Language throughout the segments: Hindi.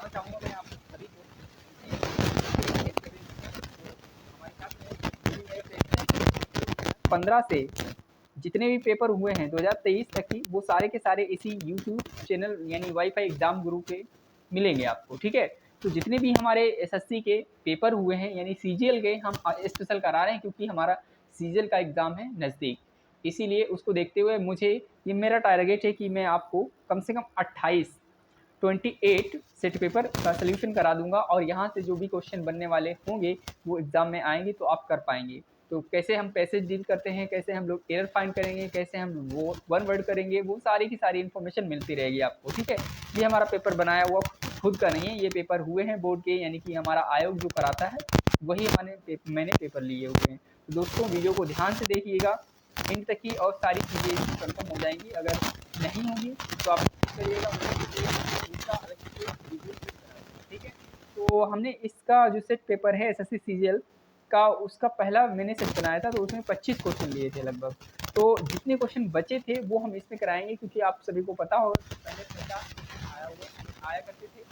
बताना चाहूँगा मैं आप सभी को हमारे साथ 15 से जितने भी पेपर हुए हैं 2023 तक की, वो सारे के सारे इसी यूट्यूब चैनल यानी वाईफाई एग्जाम गुरु पे मिलेंगे आपको, ठीक है। तो जितने भी हमारे एसएससी के पेपर हुए हैं यानी सीजीएल के हम स्पेशल करा रहे हैं, क्योंकि हमारा सीजीएल का एग्जाम है नज़दीक, इसीलिए उसको देखते हुए मुझे ये मेरा टारगेट है कि मैं आपको कम से कम 28 सेट पेपर का सोल्यूशन करा दूंगा, और यहाँ से जो भी क्वेश्चन बनने वाले होंगे वो एग्जाम में आएंगे तो आप कर पाएंगे। तो कैसे हम पैसेज डील करते हैं, कैसे हम लोग एरर फाइंड करेंगे, कैसे हम वो वन वर्ड करेंगे, वो सारी की सारी इन्फॉर्मेशन मिलती रहेगी आपको, ठीक है। ये हमारा पेपर बनाया हुआ खुद का नहीं है, ये पेपर हुए हैं बोर्ड के, यानी कि हमारा आयोग जो कराता है वही मैंने पेपर लिए हुए हैं। तो दोस्तों वीडियो को ध्यान से देखिएगा एंड तक की, और सारी चीज़ें कंफर्म हो जाएंगी। अगर नहीं होंगी तो आप करिएगा, ठीक है। तो हमने इसका जो सेट पेपर है एसएससी सीजीएल का, उसका पहला मैंने सेट बनाया था, तो उसमें 25 क्वेश्चन लिए थे लगभग। तो जितने क्वेश्चन बचे थे वो हम इसमें कराएंगे, क्योंकि आप सभी को पता हो पहले 50 आया करते थे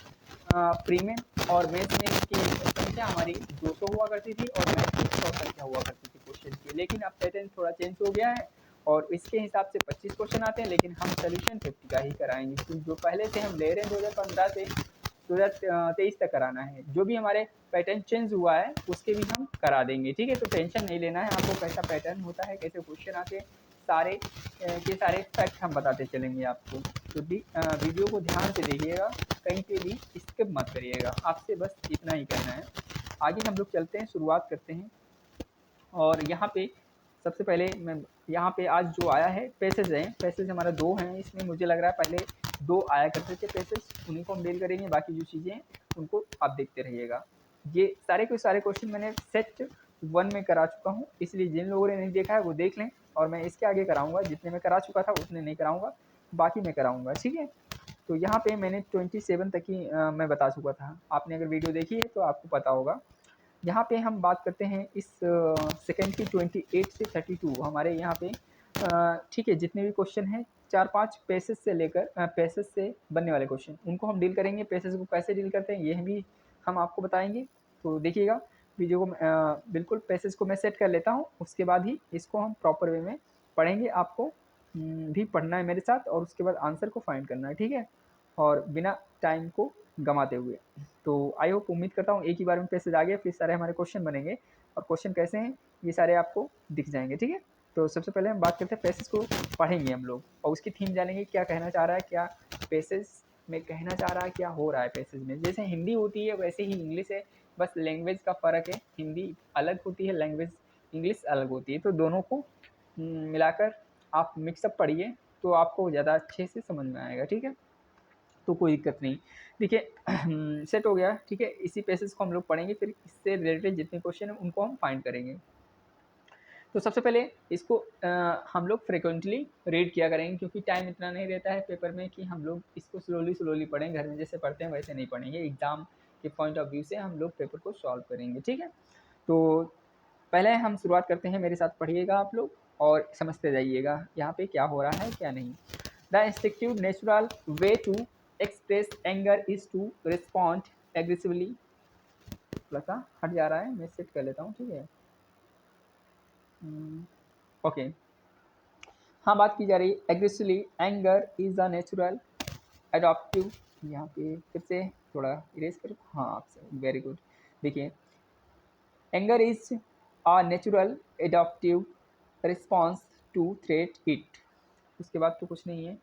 प्री में, और मेंस में इसकी संख्या हमारी 200 हुआ करती थी, और मैथ की 100 संख्या हुआ करती थी क्वेश्चन की। लेकिन अब पैटर्न थोड़ा चेंज हो गया है, और इसके हिसाब से 25 क्वेश्चन आते हैं, लेकिन हम सोल्यूशन 50 का ही कराएंगे, क्योंकि जो पहले से हम ले रहे हैं 2015 से 2023 तक कराना है। जो भी हमारे पैटर्न चेंज हुआ है उसके भी हम करा देंगे, ठीक है। तो टेंशन नहीं लेना है आपको, कैसा पैटर्न होता है, कैसे क्वेश्चन आते हैं, सारे के सारे फैक्ट हम बताते चलेंगे आपको। तो वीडियो को ध्यान से देखिएगा, कहीं पे भी स्किप मत करिएगा, आपसे बस इतना ही करना है। आगे हम लोग चलते हैं, शुरुआत करते हैं। और यहाँ पे सबसे पहले मैं यहाँ पे आज जो आया है पैसेज हैं, पैसेज हमारा 2 हैं, इसमें मुझे लग रहा है पहले 2 आया करते थे पैसेज, उन्हीं को हम डील करेंगे, बाकी जो चीज़ें हैं उनको आप देखते रहिएगा। ये सारे के सारे क्वेश्चन मैंने सेट 1 में करा चुका हूँ, इसलिए जिन लोगों ने नहीं देखा है वो देख लें, और मैं इसके आगे कराऊंगा, जितने मैं करा चुका था उतने नहीं कराऊंगा, बाकी मैं कराऊंगा, ठीक है। तो यहाँ पे मैंने 27 तक की मैं बता चुका था, आपने अगर वीडियो देखी है तो आपको पता होगा। यहाँ पे हम बात करते हैं इस सेकंड की 28 से 32 हमारे यहाँ पे, ठीक है। जितने भी क्वेश्चन हैं 4-5 पैसेज से लेकर पैसेज से बनने वाले क्वेश्चन, उनको हम डील करेंगे। पैसेज को कैसे डील करते हैं ये भी हम आपको बताएंगे, तो देखिएगा वीडियो को। बिल्कुल पैसेज को मैं सेट कर लेता हूँ, उसके बाद ही इसको हम प्रॉपर वे में पढ़ेंगे। आपको भी पढ़ना है मेरे साथ, और उसके बाद आंसर को फाइंड करना है, ठीक है, और बिना टाइम को गंवाते हुए। तो आई होप, उम्मीद करता हूँ एक ही बार में पैसेज आ गया, फिर सारे हमारे क्वेश्चन बनेंगे, और क्वेश्चन कैसे हैं ये सारे आपको दिख जाएंगे, ठीक है। तो सबसे पहले हम बात करते हैं पैसेज को पढ़ेंगे हम लोग, और उसकी थीम जानेंगे, क्या कहना चाह रहा है, क्या पैसेज में कहना चाह रहा है, क्या हो रहा है पैसेज में। जैसे हिंदी होती है वैसे ही इंग्लिश है, बस लैंग्वेज का फ़र्क है, हिंदी अलग होती है, लैंग्वेज इंग्लिश अलग होती है, तो दोनों को मिलाकर आप मिक्सअप पढ़िए तो आपको ज़्यादा अच्छे से समझ में आएगा, ठीक है। तो कोई दिक्कत नहीं, देखिए सेट हो गया, ठीक है। इसी पैसेज को हम लोग पढ़ेंगे, फिर इससे रिलेटेड जितने क्वेश्चन हैं उनको हम फाइंड करेंगे। तो सबसे पहले इसको हम लोग फ्रिक्वेंटली रीड किया करेंगे, क्योंकि टाइम इतना नहीं रहता है पेपर में कि हम लोग इसको स्लोली पढ़ें, घर में जैसे पढ़ते हैं वैसे नहीं पढ़ेंगे, एग्जाम के पॉइंट ऑफ व्यू से हम लोग पेपर को सॉल्व करेंगे, ठीक है। तो पहले हम शुरुआत करते हैं, मेरे साथ पढ़िएगा आप लोग और समझते जाइएगा यहाँ पे क्या हो रहा है क्या नहीं। The instinctive natural way to express anger is to respond aggressively. थोड़ा सा हट जा रहा है, मैं सेट कर लेता हूँ, ठीक है। ओके, हाँ, बात की जा रही है aggressively anger is a natural adaptive. यहाँ पे फिर से थोड़ा इरेज करो, हाँ आपसे, वेरी गुड। देखिए, anger is a natural adaptive response to threat it. उसके बाद तो कुछ नहीं है,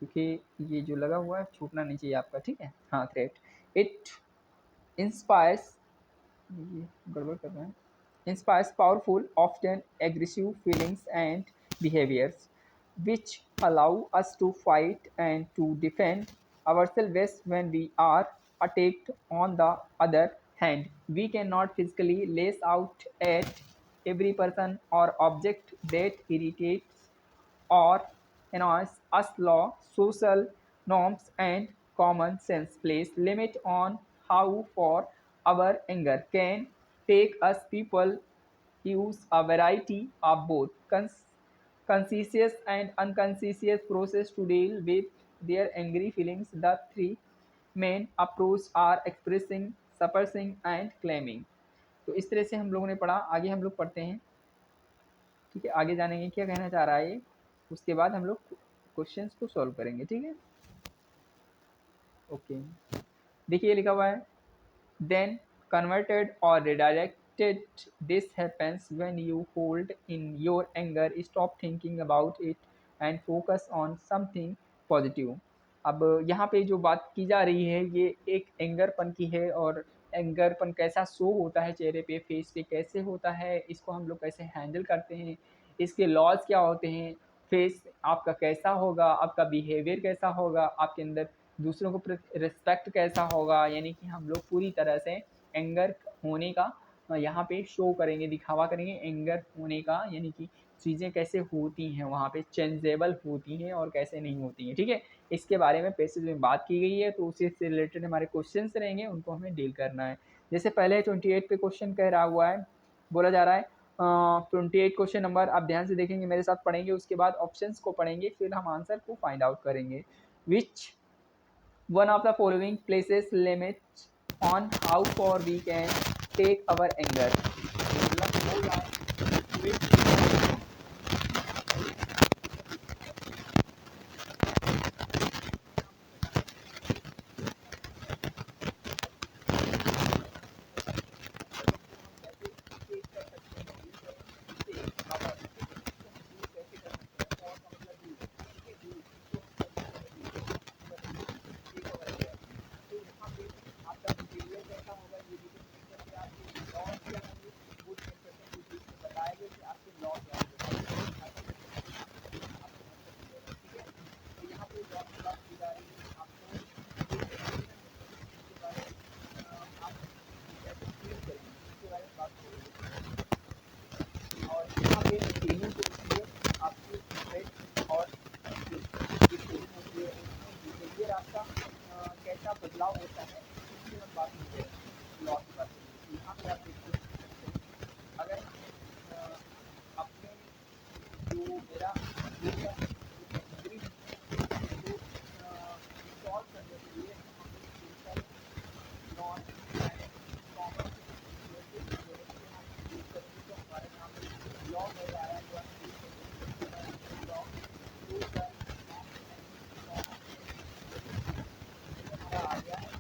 क्योंकि ये जो लगा हुआ है छूटना नहीं चाहिए आपका, ठीक है। हाँ, थ्रेट इट इंस्पायर्स, ये गड़बड़ कर रहे हैं, inspires powerful, often aggressive feelings and behaviors, which allow us to fight and to defend ourselves when we are attacked. On the other hand, we cannot physically lash out at every person or object that irritates or annoys us. Law, social norms, and common sense place limit on how far our anger can take us. People use a variety of both conscious and unconscious process to deal with their angry feelings. The three main approach are expressing, suppressing and calming. तो इस तरह से हम लोगों ने पढ़ा। आगे हम लोग पढ़ते हैं, ठीक है, आगे जानेंगे क्या कहना चाह रहा है ये, उसके बाद हम लोग क्वेश्चंस को सॉल्व करेंगे, ठीक है। ओके, देखिए ये लिखा हुआ है, then converted or redirected. This happens when you hold in your anger, stop thinking about it and focus on something positive. अब यहाँ पे जो बात की जा रही है ये एक एंगरपन की है, और एंगरपन कैसा शो होता है चेहरे पे, फेस पे कैसे होता है, इसको हम लोग कैसे हैंडल करते हैं, इसके लॉज क्या होते हैं, फेस आपका कैसा होगा, आपका बिहेवियर कैसा होगा, आपके अंदर दूसरों को रिस्पेक्ट कैसा होगा, यानी कि हम लोग पूरी तरह से एंगर होने का यहाँ पे शो करेंगे, दिखावा करेंगे एंगर होने का, यानी कि चीज़ें कैसे होती हैं वहाँ पे, चेंजेबल होती हैं और कैसे नहीं होती हैं, ठीक है। इसके बारे में पैसेज में बात की गई है, तो उसी से रिलेटेड हमारे क्वेश्चन रहेंगे, उनको हमें डील करना है। जैसे पहले 28 पे क्वेश्चन कह रहा हुआ है, बोला जा रहा है 28 क्वेश्चन नंबर आप ध्यान से देखेंगे, मेरे साथ पढ़ेंगे, उसके बाद ऑप्शंस को पढ़ेंगे, फिर हम आंसर को फाइंड आउट करेंगे। विच one of the following places limits on how far we can take our anger. बदलाव होता है, इसकी हम बात नहीं करें, लॉ की बात करें। यहाँ पे आप देखिए, अगर अपने जो मेरा सॉल्व करने के लिए नॉन कॉमन तो हमारे सामने लॉ नजर आया हुआ आ गया है,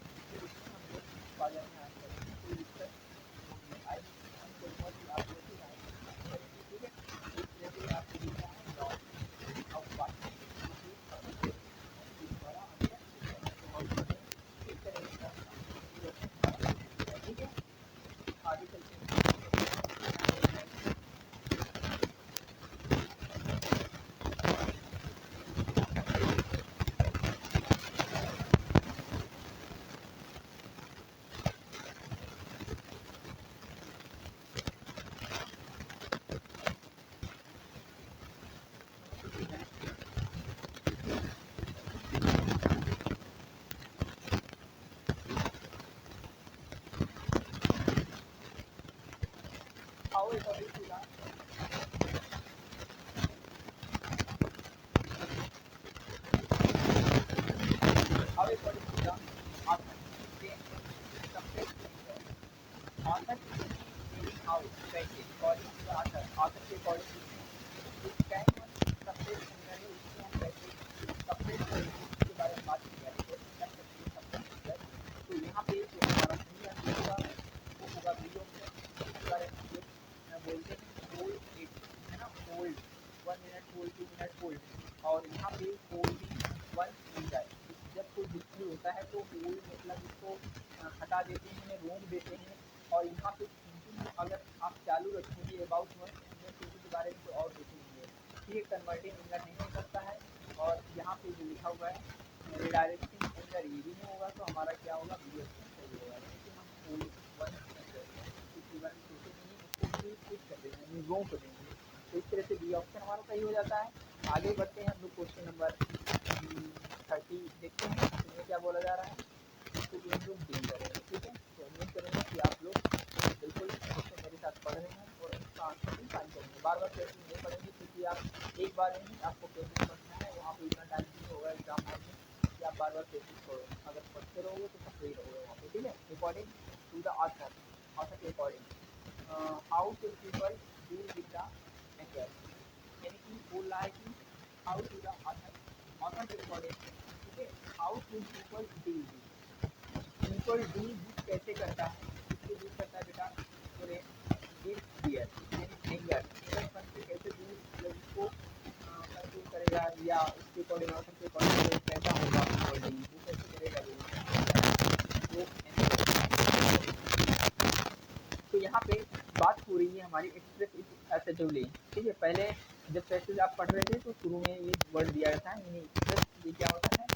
और यहाँ पे होल्डिंग वन मिल जाए, जब कोई डिस्प्ले होता है तो होल्ड मतलब इसको हटा देते हैं, रोक देते हैं, और यहाँ पे अगर आप चालू रखेंगे अबाउट वन के बारे में तो और देखेंगे, ये कन्वर्टिंग एंगर नहीं हो सकता है। और यहाँ पे जो लिखा हुआ है रिडायरेक्टिंग एंगर ये भी नहीं होगा, तो हमारा क्या होगा, बी ऑप्शन सही होगा, क्योंकि हम होल्ड वन कर देंगे, रोक देंगे, तो इस तरह से बी ऑप्शन हमारा सही हो जाता है। आगे बढ़ते हैं हम लोग क्वेश्चन नंबर 30 देखते हैं, इसमें क्या बोला जा रहा है, तो ये हम लोग डील करेंगे, ठीक है। तो उम्मीद करेंगे कि आप लोग बिल्कुल मेरे साथ पढ़ रहे हैं और इसका आंसर भी फाइंड करेंगे। बार बार क्वेश्चन नहीं पढ़ेंगे, क्योंकि आप एक बार नहीं, आपको क्वेश्चन पढ़ना है, वहाँ पर इतना टाइम नहीं होगा एग्जाम हॉल में कि आप बार बार कोशिश करो, अगर पढ़ते रहोगे तो पढ़ते ही रहोगे वहाँ पे, ठीक है। According to the author, author के according how to people deal with the anger, यानी कि बोल रहा है कि how to the author, author के अकॉर्डिंग, ठीक है, how to people deal people deal कैसे करता है, इससे डील करता है बेटा, बोले विद फियर यानी एंगर, एंगर से कैसे डील मतलब इसको कंट्रोल करेगा, या उसके अकॉर्डिंग ऑथर के अकॉर्डिंग कैसा होगा पीपल डील, वो कैसे करेगा वो तो यहाँ पे बात हो रही है हमारी एक्सप्रेस एसेटिवली, ठीक है। पहले जब पैसेज आप पढ़ रहे थे तो शुरू में ये वर्ड दिया गया था, यानी एक्सप्रेस, ये क्या होता है,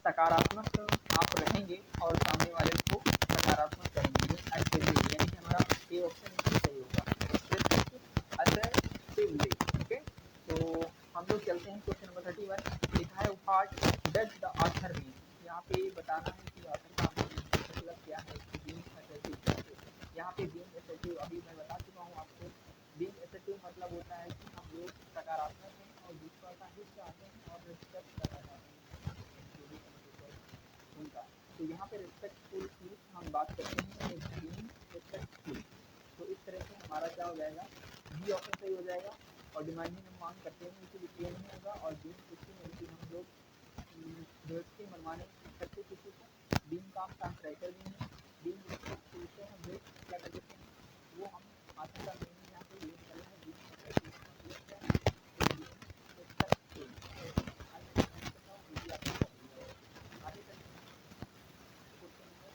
सकारात्मक आप रहेंगे और सामने वाले को सकारात्मक करेंगे, एसेटिवली, यानी कि हमारा ए ऑप्शन सही होगा, एसेटिवली, ओके। तो हम लोग चलते हैं क्वेश्चन नंबर 31, लिखा है what does the author mean, यहाँ पे बताना है कि ऑथर का मतलब क्या है, बीइंग एसेटिव। यहाँ पे बीइंग एसेटिव अभी मैं बता चुका हूँ आपको, बीइंग एसेटिव मतलब होता है कि हम लोग सकारात्मक हैं और दूसरों का हित चाहते हैं और रिस्पेक्ट करना चाहते हैं जो भी कम्युनिकेट उनका। तो यहाँ पे रिस्पेक्टफुल की हम बात करते हैं, बीइंग रिस्पेक्टफुल, तो इस तरह से हमारा क्या हो जाएगा, बी ऑप्शन सही हो जाएगा। और डिमांडिंग हम मांग करते हैं इसीलिए क्लियर नहीं होगा, और बीइंग फिफ्टीन यानी कि हम लोग व्यक्ति मनमाने करते किसी को, बीइंग काम ट्रांसराइटर भी है, बीइंग रिस्पेक्टफुल से हम लोग क्या कर देते हैं, वो हम आंसर का मीनिंग यहाँ पे यूज कर रहे हैं, बीइंग रिस्पेक्टफुल, आगे चलते हैं क्वेश्चन नंबर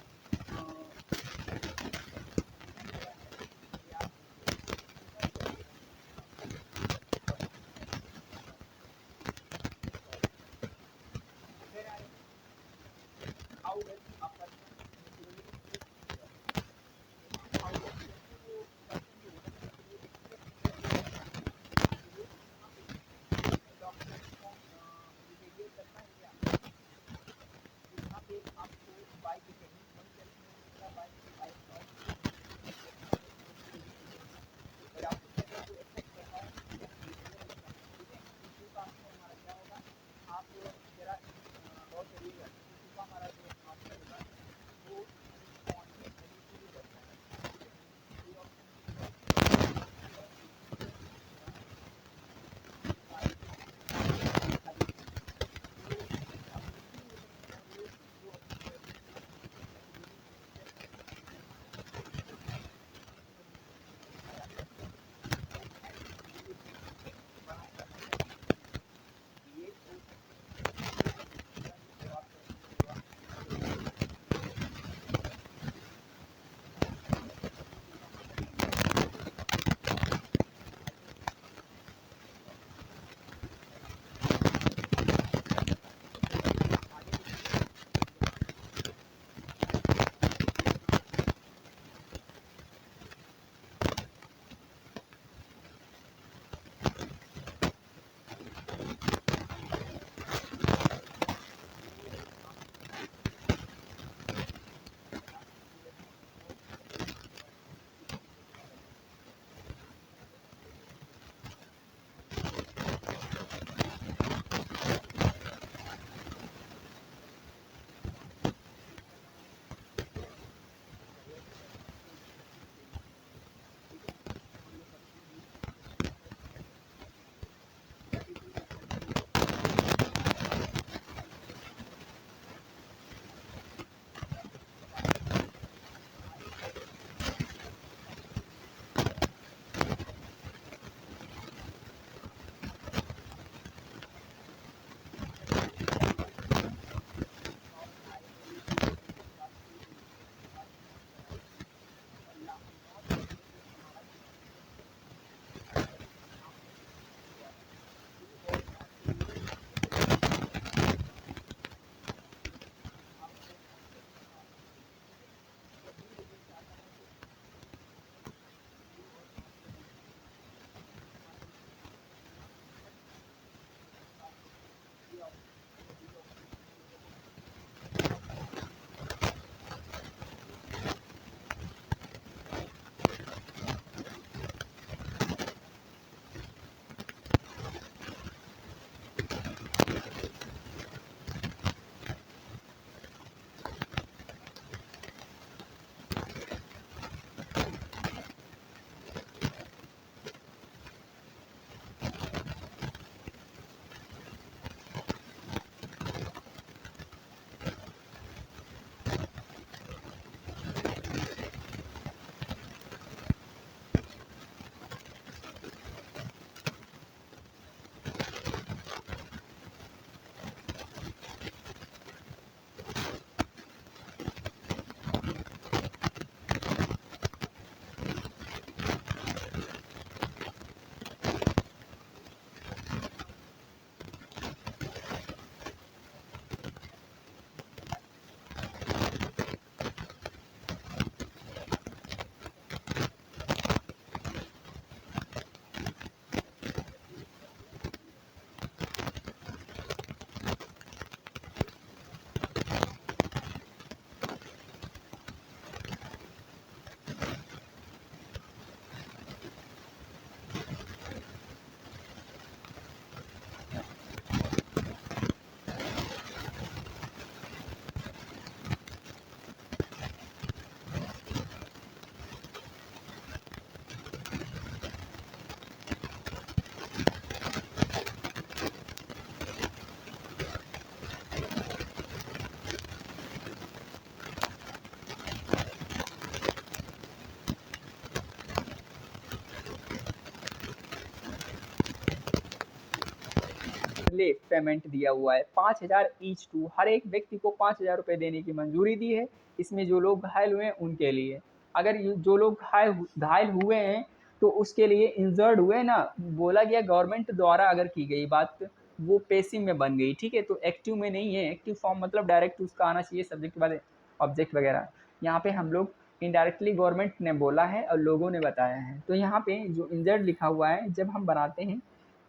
बदले पेमेंट दिया हुआ है 5,000 ईच टू, हर एक व्यक्ति को 5,000 रुपये देने की मंजूरी दी है। इसमें जो लोग घायल हुए हैं उनके लिए, अगर जो लोग घायल हुए हैं तो उसके लिए इंजर्ड हुए ना, बोला गया गवर्नमेंट द्वारा अगर की गई बात वो पैसिव में बन गई, ठीक है, तो एक्टिव में नहीं है। एक्टिव फॉर्म मतलब डायरेक्ट उसका आना चाहिए सब्जेक्ट के बाद ऑब्जेक्ट वगैरह। यहाँ पे हम लोग इनडायरेक्टली गवर्नमेंट ने बोला है और लोगों ने बताया है। तो यहाँ पे जो इंजर्ड लिखा हुआ है, जब हम बनाते हैं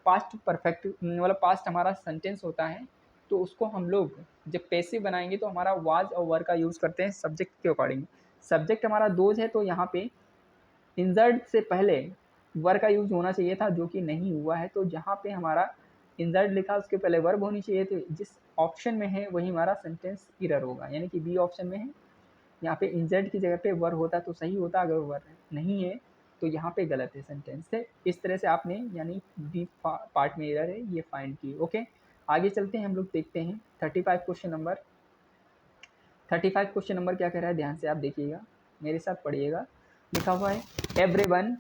पास्ट परफेक्ट मतलब पास्ट हमारा सेंटेंस होता है, तो उसको हम लोग जब पैसिव बनाएंगे तो हमारा वाज और वर का यूज़ करते हैं सब्जेक्ट के अकॉर्डिंग। सब्जेक्ट हमारा दोज है, तो यहाँ पे इंजर्ड से पहले वर का यूज होना चाहिए था, जो कि नहीं हुआ है। तो जहाँ पे हमारा इंजर्ड लिखा उसके पहले वर्ब होनी चाहिए थी, जिस ऑप्शन में है वही हमारा सेंटेंस इरर होगा, यानी कि बी ऑप्शन में है। यहाँ पे इंजर्ड की जगह पे वर होता तो सही होता, अगर वर नहीं है तो यहाँ पे गलत है सेंटेंस से। इस तरह से आपने यानी बी पार्ट में एरर है ये फाइंड की। ओके, आगे चलते हैं, हम लोग देखते हैं 35 क्वेश्चन नंबर। 35 क्वेश्चन नंबर क्या कह रहा है, ध्यान से आप देखिएगा, मेरे साथ पढ़िएगा। लिखा हुआ है everyone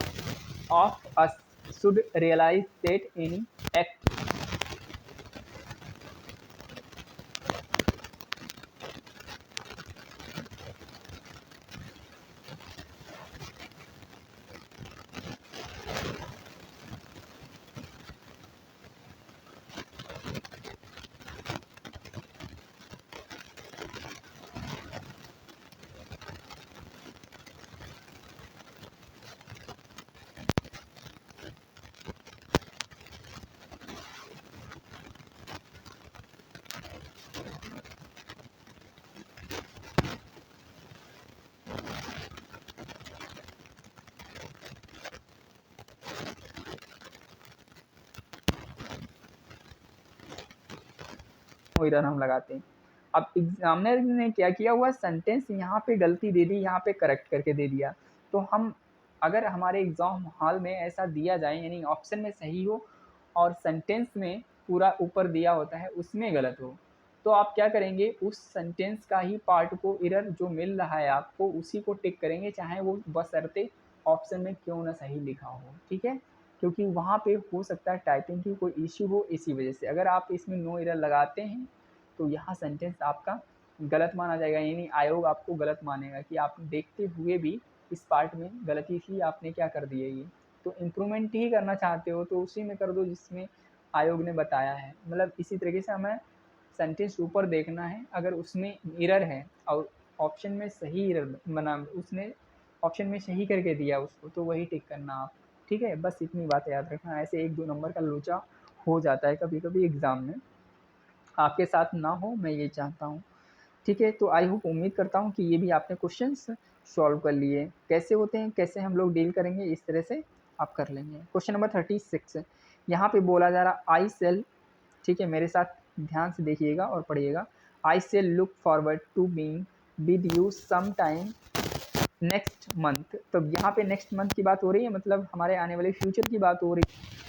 of us should realise that any act. Error हम लगाते हैं। अब एग्जामिनर ने क्या किया हुआ, सेंटेंस यहाँ पे गलती दे दी, यहाँ पे करेक्ट करके दे दिया। तो हम अगर हमारे एग्जाम हॉल में ऐसा दिया जाए, यानी ऑप्शन में सही हो और सेंटेंस में पूरा ऊपर दिया होता है उसमें गलत हो, तो आप क्या करेंगे, उस सेंटेंस का ही पार्ट को इरर जो मिल रहा है आपको उसी को टिक करेंगे, चाहे वो बशर्ते ऑप्शन में क्यों ना सही लिखा हो, ठीक है। क्योंकि वहाँ पे हो सकता है टाइपिंग की कोई इश्यू हो, इसी वजह से अगर आप इसमें नो एरर लगाते हैं तो यहाँ सेंटेंस आपका गलत माना जाएगा, यानी आयोग आपको गलत मानेगा कि आप देखते हुए भी इस पार्ट में गलती थी, आपने क्या कर दिया ये। तो इम्प्रूवमेंट ही करना चाहते हो तो उसी में कर दो जिसमें आयोग ने बताया है। मतलब इसी तरीके से हमें सेंटेंस ऊपर देखना है, अगर उसमें एरर है और ऑप्शन में सही एरर बना, उसने ऑप्शन में सही करके दिया उसको, तो वही टिक करना आप, ठीक है। बस इतनी बात याद रखना, ऐसे 1-2 नंबर का लोचा हो जाता है कभी कभी एग्ज़ाम में, आपके साथ ना हो, मैं ये चाहता हूँ, ठीक है। तो आई होप, उम्मीद करता हूँ कि ये भी आपने क्वेश्चंस सॉल्व कर लिए, कैसे होते हैं कैसे हम लोग डील करेंगे, इस तरह से आप कर लेंगे। क्वेश्चन नंबर 36 यहाँ पे बोला जा रहा आई सेल, ठीक है, मेरे साथ ध्यान से देखिएगा और पढ़िएगा। I shall look forward to being with you some time next month. तो यहाँ पे नेक्स्ट मंथ की बात हो रही है, मतलब हमारे आने वाले फ्यूचर की बात हो रही है।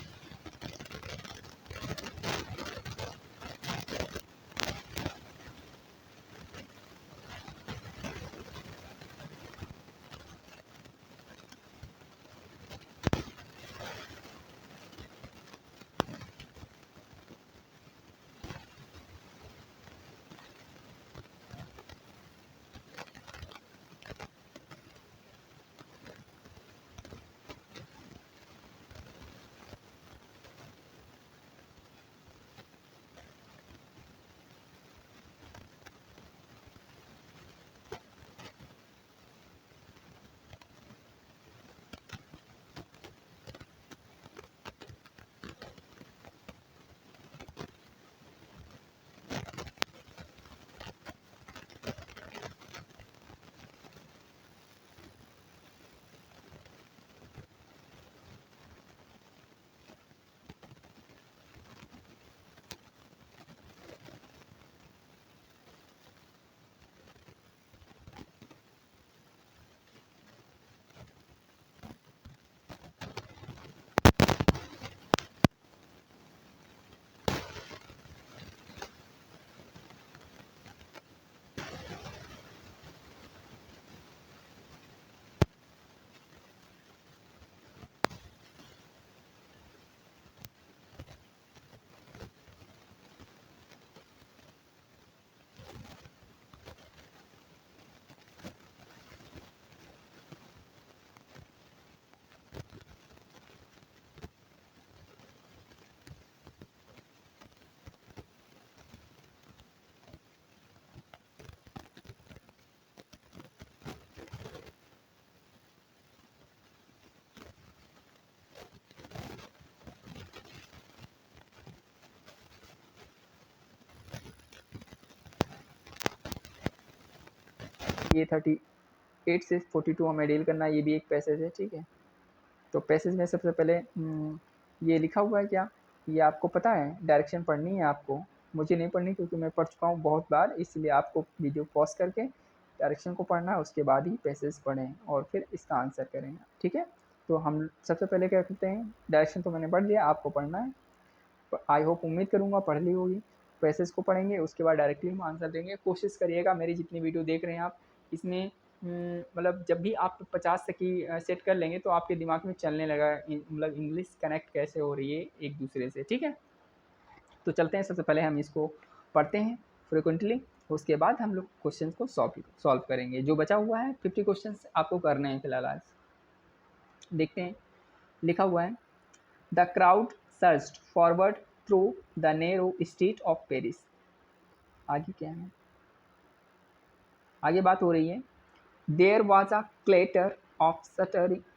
ये 38 से 42 हमें डील करना है, ये भी एक पैसेज है, ठीक है। तो पैसेज में सबसे पहले ये लिखा हुआ है क्या, ये आपको पता है, डायरेक्शन पढ़नी है आपको, मुझे नहीं पढ़नी क्योंकि मैं पढ़ चुका हूँ बहुत बार, इसलिए आपको वीडियो पॉज करके डायरेक्शन को पढ़ना है, उसके बाद ही पैसेज पढ़ें और फिर इसका आंसर करें, ठीक है। तो हम सबसे पहले क्या करते हैं, डायरेक्शन तो मैंने पढ़ लिया, आपको पढ़ना है, आई होप, उम्मीद करूँगा पढ़ ली होगी। पैसेज को पढ़ेंगे, उसके बाद डायरेक्टली हम आंसर देंगे। कोशिश करिएगा मेरी जितनी वीडियो देख रहे हैं आप, इसमें मतलब जब भी आप 50 तक की सेट कर लेंगे तो आपके दिमाग में चलने लगा, मतलब इंग्लिश कनेक्ट कैसे हो रही है एक दूसरे से, ठीक है। तो चलते हैं, सबसे पहले हम इसको पढ़ते हैं फ्रिक्वेंटली, उसके बाद हम लोग क्वेश्चन को सॉल्व करेंगे। जो बचा हुआ है 50 क्वेश्चन आपको करने हैं फिलहाल आज। देखते हैं, लिखा हुआ है the crowd searched forward through the narrow street of Paris. आगे क्या है, आगे बात हो रही है, there was a clatter of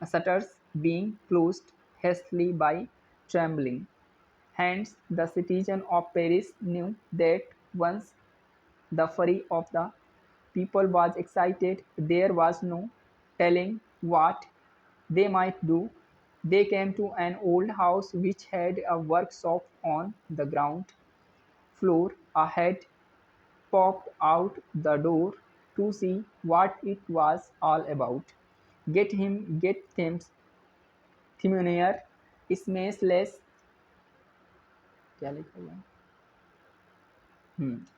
shutters being closed hastily by trembling hands. The citizen of Paris knew that once the fury of the people was excited, there was no telling what they might do. They came to an old house which had a workshop on the ground floor. A head popped out the door to see what it was all about. Get them Thimonier, smashless, क्या लिखा हुआ है?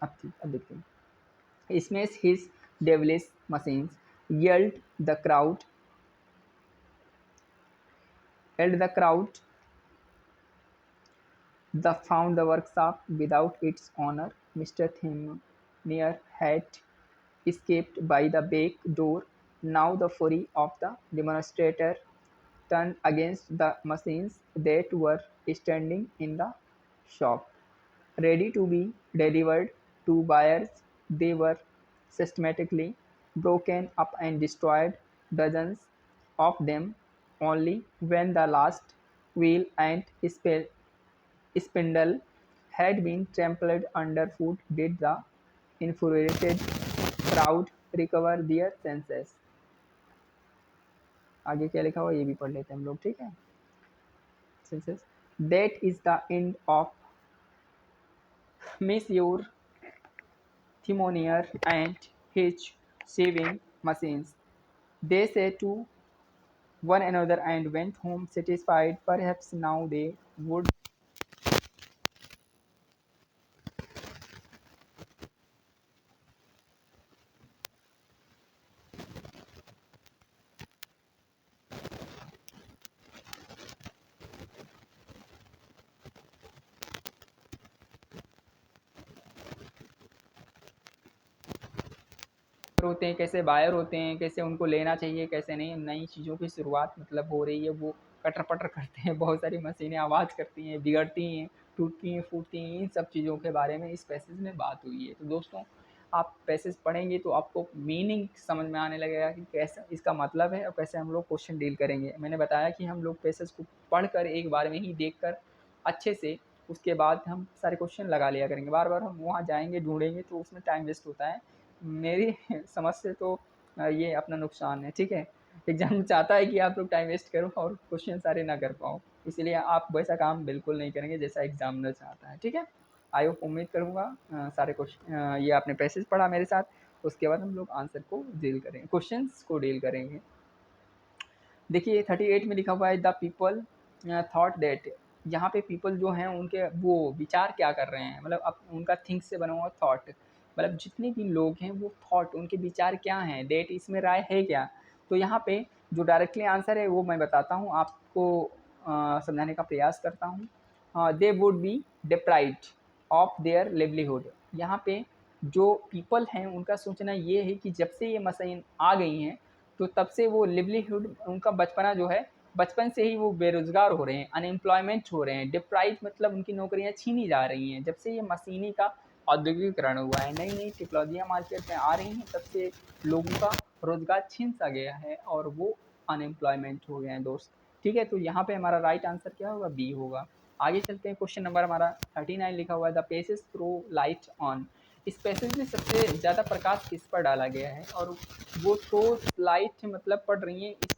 अब देखते हैं। Smash his devilish machines, yelled the crowd, the found the workshop without its owner. Mr. Thimonier had escaped by the back door. Now the fury of the demonstrator turned against the machines that were standing in the shop, ready to be delivered to buyers. They were systematically broken up and destroyed, dozens of them. Only when the last wheel and spindle had been trampled underfoot did the infuriated crowd recover their senses. आगे क्या लिखा हुआ ये भी पढ़ लेते हैं हम लोग, ठीक है। Senses. That is the end of Monsieur Thimonier and his sewing machines. They said to one another and went home satisfied. Perhaps now they would होते हैं, कैसे बायर होते हैं, कैसे उनको लेना चाहिए, कैसे नहीं, नई चीज़ों की शुरुआत मतलब हो रही है, वो कटर-पटर करते हैं, बहुत सारी मशीनें आवाज़ करती हैं, बिगड़ती हैं, टूटती हैं, फूटती हैं, इन सब चीज़ों के बारे में इस पैसेज में बात हुई है। तो दोस्तों, आप पैसेज पढ़ेंगे तो आपको मीनिंग समझ में आने लगेगा कि कैसे इसका मतलब है और कैसे हम लोग क्वेश्चन डील करेंगे। मैंने बताया कि हम लोग पैसेज को पढ़कर एक बार में ही देखकर अच्छे से उसके बाद हम सारे क्वेश्चन लगा लिया करेंगे। बार-बार हम वहाँ जाएँगे, ढूँढेंगे तो उसमें टाइम वेस्ट होता है। मेरी समझ से तो ये अपना नुकसान है, ठीक है। एग्ज़ाम चाहता है कि आप लोग टाइम वेस्ट करो और क्वेश्चन सारे ना कर पाओ, इसलिए आप वैसा काम बिल्कुल नहीं करेंगे जैसा एग्ज़ामिनर चाहता है, ठीक है। आई होप, उम्मीद करूँगा सारे ये आपने पैसेज पढ़ा मेरे साथ, उसके बाद हम लोग आंसर को डील करेंगे, क्वेश्चंस को डील करेंगे। देखिए 38 में लिखा हुआ है द पीपल थॉट दैट, यहाँ पे पीपल जो हैं उनके वो विचार क्या कर रहे हैं, मतलब अब उनका थिंक से बना हुआ थॉट, मतलब जितने भी लोग हैं वो थॉट, उनके विचार क्या हैं, डेट इसमें राय है क्या। तो यहाँ पे जो डायरेक्टली आंसर है वो मैं बताता हूँ आपको, समझाने का प्रयास करता हूँ। They would be deprived of their livelihood. यहाँ पे जो पीपल हैं उनका सोचना ये है कि जब से ये मशीन आ गई हैं तो तब से वो लिवलीहुड, उनका बचपना जो है, बचपन से ही वो बेरोज़गार हो रहे हैं, अनएम्प्लॉयमेंट हो रहे हैं, डिप्राइव मतलब उनकी नौकरियाँ छीनी जा रही हैं। जब से ये मशीनी का औद्योगिकरण हुआ है, नई-नई टेक्नोलॉजियाँ मार्केट में आ रही हैं, तब से लोगों का रोज़गार छीन सा गया है और वो अनएम्प्लॉयमेंट हो गए हैं दोस्त। ठीक है, तो यहाँ पे हमारा राइट आंसर क्या होगा, बी होगा। आगे चलते हैं, क्वेश्चन नंबर हमारा 39 लिखा हुआ है the paces throw light on. Specifically सबसे ज़्यादा प्रकाश किस पर डाला गया है, और वो तो लाइट मतलब पड़ रही है इस